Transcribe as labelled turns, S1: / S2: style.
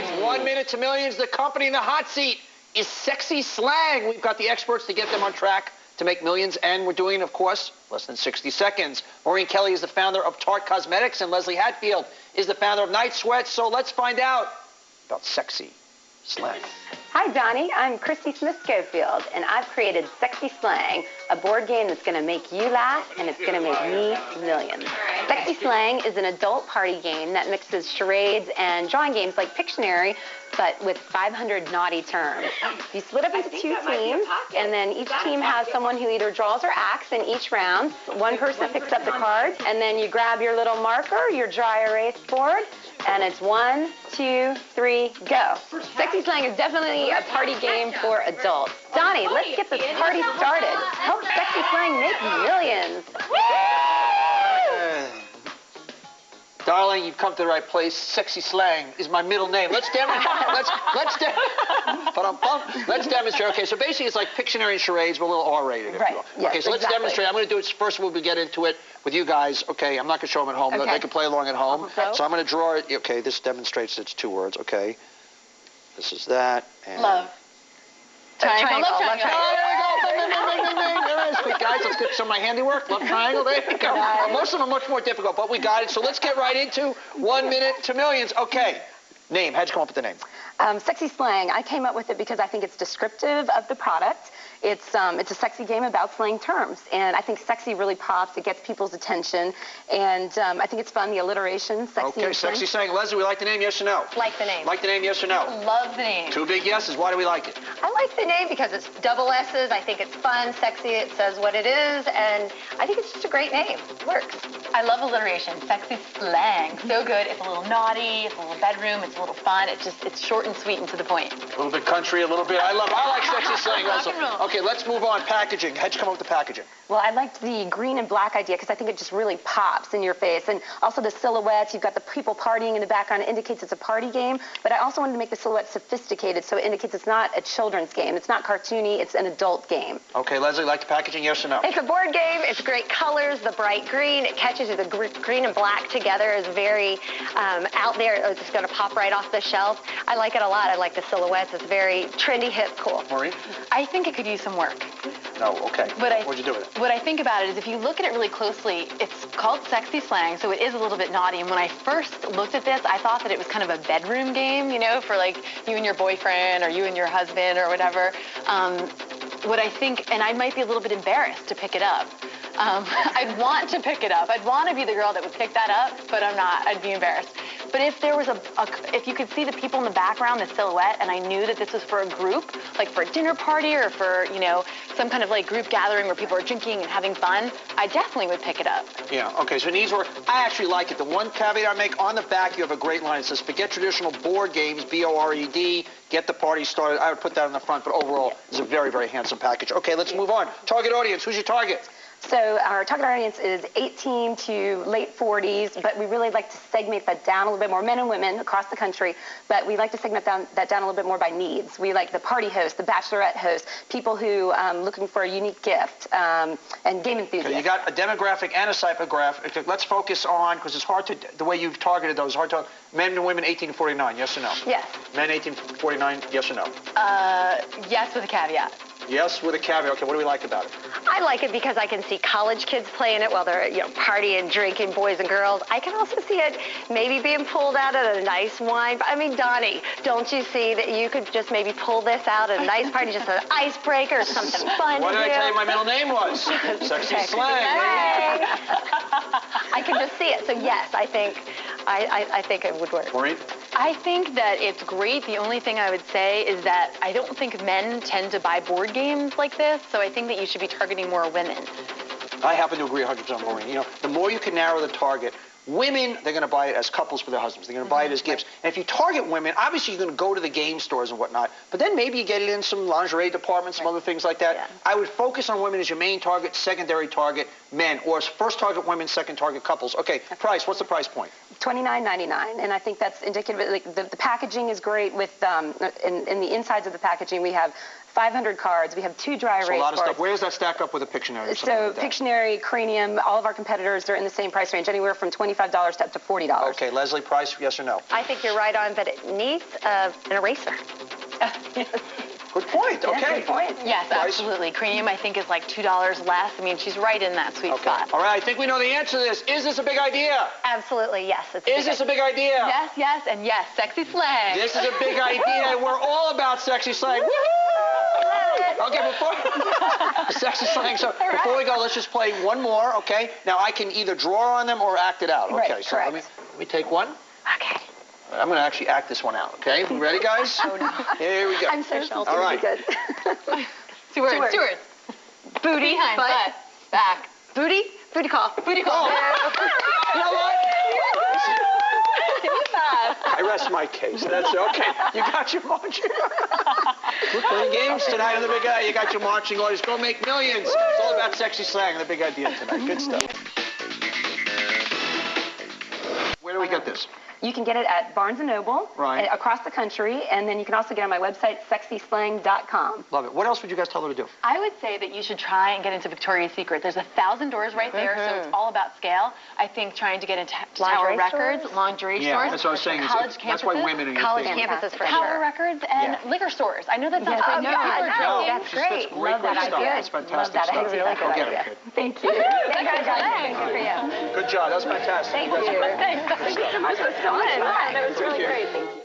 S1: right, 1 minute to millions. The company in the hot seat is Sexy Slang. We've got the experts to get them on track to make millions, and we're doing, of course, less than 60 seconds. Maureen Kelly is the founder of Tarte Cosmetics, and Leslie Hatfield is the founder of Night Sweat. So let's find out about Sexy Slang.
S2: Hi, Donnie. I'm Christy Smith-Schofield, and I've created Sexy Slang, a board game that's going to make you laugh, and it's going to make me millions. Sexy Slang is an adult party game that mixes charades and drawing games like Pictionary, but with 500 naughty terms. You split up into 2 teams, and then each team has someone who either draws or acts in each round. One person picks up the cards, and then you grab your little marker, your dry erase board, and it's 1, 2, 3, go. Sexy Slang is definitely a party game for adults. Donnie, let's get this party started. Help Sexy Slang make millions.
S1: Darling, you've come to the right place. Sexy Slang is my middle name. Let's demonstrate. Let's demonstrate. Okay, so basically it's like Pictionary and charades, but a little R-rated, if you will.
S2: Yes,
S1: okay, so let's demonstrate. I'm going to do it first. We'll get into it with you guys. Okay, I'm not going to show them at home. Okay. They can play along at home. So I'm going to draw it. Okay, this demonstrates it's 2 words. Okay, this is that. And
S3: love. Triangle. Love triangle.
S1: Oh, there we go. Ding, ding, ding, ding, ding. There it is. Quick, guys, let's get some of my handiwork. Love triangle. There you go. Most of them are much more difficult, but we got it. So let's get right into 1 minute to millions. Okay. Name. How'd you come up with the name?
S2: Sexy Slang. I came up with it because I think it's descriptive of the product. It's a sexy game about slang terms, and I think sexy really pops. It gets people's attention, and I think it's fun. The alliteration, sexy.
S1: Okay, Sexy Slang. Leslie, we like the name? Yes or no?
S3: Like the name.
S1: Like the name? Yes or no?
S3: Love the name.
S1: 2 big yeses. Why do we like it?
S3: I like the name because it's double S's. I think it's fun, sexy. It says what it is, and I think it's just a great name. It works. I love alliteration. Sexy Slang. So good. It's a little naughty. It's a little bedroom. It's a little fun. It's short and sweet and to the point.
S1: A little bit country, a little bit. I like Sexy Slang also. Okay, let's move on. Packaging. How'd you come up with the packaging?
S2: Well, I liked the green and black idea because I think it just really pops in your face. And also the silhouettes, you've got the people partying in the background. It indicates it's a party game. But I also wanted to make the silhouette sophisticated, so it indicates it's not a children's game. It's not cartoony. It's an adult game.
S1: Okay, Leslie, like the packaging? Yes or no?
S3: It's a board game. It's great colors, the bright green. It catches you. The green and black together is very out there. It's just going to pop right off the shelf. I like it a lot. I like the silhouettes. It's very trendy, hip, cool.
S1: Maureen?
S3: I think it could use some work.
S1: No, okay. What'd you do with it?
S3: What I think about it is if you look at it really closely, it's called Sexy Slang, so it is a little bit naughty. And when I first looked at this, I thought that it was kind of a bedroom game, you know, for like you and your boyfriend or you and your husband or whatever. What I think, and I might be a little bit embarrassed to pick it up. I'd want to pick it up. I'd want to be the girl that would pick that up, but I'm not. I'd be embarrassed. But if there was if you could see the people in the background, the silhouette, and I knew that this was for a group, like for a dinner party or for, you know, some kind of like group gathering where people are drinking and having fun, I definitely would pick it up.
S1: Yeah, okay, so it needs work. I actually like it. The one caveat I make, on the back you have a great line. It says, forget traditional board games, B-O-R-E-D, get the party started. I would put that on the front, but overall, it's a very, very handsome package. Okay, let's move on. Target audience, who's your target?
S2: So our target audience is 18 to late 40s, but we really like to segment that down a little bit more, men and women across the country, but we like to segment that down a little bit more by needs. We like the party host, the bachelorette host, people who looking for a unique gift, and game enthusiasts.
S1: Okay, you got a demographic and a psychographic. Let's focus on, because it's hard to, the way you've targeted those, hard to, men and women 18 to 49, yes or no?
S2: Yes.
S1: Men 18 to 49, yes or no?
S3: Yes, with a caveat.
S1: Yes, with a caveat. Okay, what do we like about it?
S3: I like it because I can see college kids playing it while they're, you know, partying, drinking, boys and girls. I can also see it maybe being pulled out at a nice wine. I mean, Donnie, don't you see that you could just maybe pull this out at a nice party, just an icebreaker or something fun
S1: What
S3: to
S1: did
S3: do?
S1: I tell you my middle name was? Sexy Slang.
S3: I can just see it. So yes, I think it would work.
S1: Maureen?
S3: I think that it's great. The only thing I would say is that I don't think men tend to buy board games like this, so I think that you should be targeting more women.
S1: I happen to agree 100% with Maureen. You know, the more you can narrow the target, women, they're going to buy it as couples for their husbands. They're going to buy it as gifts. And if you target women, obviously you're going to go to the game stores and whatnot, but then maybe you get it in some lingerie departments, some other things like that. Yeah. I would focus on women as your main target, secondary target, men, or first target women, second target couples. Okay, price, what's the price point?
S2: $29.99, and I think that's indicative. Like the packaging is great. With in the insides of the packaging, we have 500 cards. We have 2 dry erase
S1: a lot of
S2: boards.
S1: stuff. Where does that stack up with a Pictionary? Or
S2: So
S1: like
S2: Pictionary, Cranium, all of our competitors are in the same price range, anywhere from $25 to up to $40.
S1: Okay, Leslie, price, yes or no?
S4: I think you're right on, but it needs an eraser.
S1: Good point. Okay.
S2: Good point.
S3: Yes,
S1: Price?
S3: absolutely. Cranium, I think, is like $2 less. I mean, she's right in that sweet spot.
S1: All right, I think we know the answer to this. Is this a big idea?
S4: Absolutely, yes.
S1: Is this a big idea?
S3: Yes, yes, and yes, sexy slang.
S1: This is a big idea. We're all about sexy slang. Woo-hoo! Okay, before sexy slang. So before we go, let's just play one more. Okay. Now I can either draw on them or act it out. Okay.
S2: Right,
S1: So let me take one.
S4: Okay.
S1: I'm going to actually act this one out. Okay. You ready, guys?
S3: Oh, no.
S1: Here we go.
S2: I'm so sheltered.
S1: All right.
S2: Good.
S3: Two words.
S2: words.
S3: 2 words.
S2: Booty,
S3: Behind, butt, back.
S2: Booty, booty call.
S3: Booty call.
S1: You know what? I rest my case. That's okay. You got your marching. We're playing games tonight on the Big Guy. You got your marching orders. Go make millions. It's all about sexy slang and the big idea tonight. Good stuff. Where do we get this?
S2: You can get it at Barnes & Noble,
S1: Right.
S2: across the country, and then you can also get it on my website, sexyslang.com.
S1: Love it. What else would you guys tell her to do?
S3: I would say that you should try and get into Victoria's Secret. There's 1,000 doors right there, so it's all about scale. I think trying to get into Tower
S4: Lingerie
S3: Records,
S4: stores?
S3: lingerie
S1: Yeah,
S3: stores,
S1: that's what I was saying.
S3: college campuses,
S1: That's why women are your
S4: College
S1: favorite.
S4: campuses for
S3: Tower
S4: sure.
S3: Records, and
S1: Yeah.
S3: liquor stores. I know that sounds
S2: Yes,
S3: like
S2: I know.
S1: No,
S2: That's
S1: that's
S2: great.
S1: great,
S2: Love that
S1: great stuff.
S2: idea.
S1: That's fantastic
S2: Love that
S1: stuff.
S2: idea. Really good
S1: Go get
S2: idea.
S1: it, kid.
S2: Thank you.
S3: Thanks for you.
S1: Good job. That was fantastic.
S2: Thank
S1: You guys
S2: you.
S1: are great.
S2: Thanks so much. It was so much fun. It was really great. Thank you.